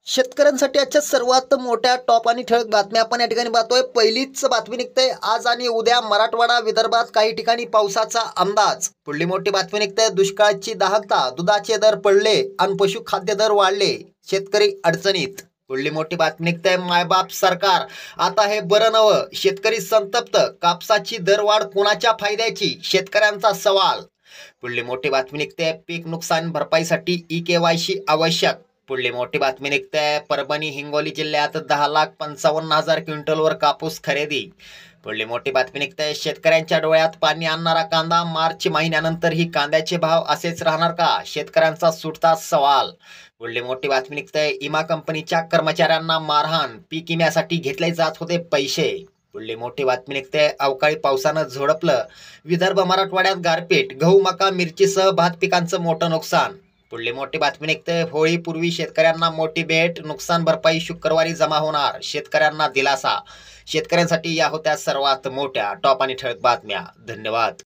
शेतकऱ्यांसाठी आजच्या सर्वात मोठ्या टॉप आणि ठळक बातम्या आपण या ठिकाणी पाहतोय। पहिलीच बातमी निघते आज आणि उद्या मराठवाडा विदर्भात काही ठिकाणी पावसाचा अंदाज। पुढली मोठी बातमी निघते दुष्काळाची दाहकता, दुधाचे दर पडले आणि पशुखाद्य दर वाढले, शेतकरी अडचणीत। पुढली मोठी बातमी निघते मायबाप सरकार आता हे बरं नवं, शेतकरी संतप्त, कापसाची दरवाढ कोणाच्या फायद्याची, शेतकऱ्यांचा सवाल। पुढली मोठी बातमी निघते पीक नुकसान भरपाईसाठी ई-केवायसी आवश्यक। पुढली मोठी बातमी निघते परभणी हिंगोली जिल्ह्यात 10,55,000 क्विंटलवर कापूस खरेदी। पुढली मोठी बातमी निघते शेतकऱ्यांच्या डोळ्यात पाणी आणणारा कांदा, मार्च महिन्यानंतरही कांद्याचे भाव असेच राहणार का, शेतकऱ्यांचा सुटता सवाल। पुढली मोठी बातमी निघते इमा कंपनीच्या कर्मचाऱ्यांना मारहाण, पीक विम्यासाठी घेतले जात होते पैसे। पुढली मोठी बातमी निघते अवकाळी पावसानं झोडपलं विदर्भ मराठवाड्यात गारपीट, गहू मका मिरचीसह भात पिकांचं मोठं नुकसान। पुढली मोठी बातमी निघते होळीपूर्वी शेतकऱ्यांना मोठी भेट, नुकसान भरपाई शुक्रवारी जमा होणार, शेतकऱ्यांना दिलासा। शेतकऱ्यांसाठी या होत्या सर्वात मोठ्या टॉप आणि ठळक बातम्या। धन्यवाद।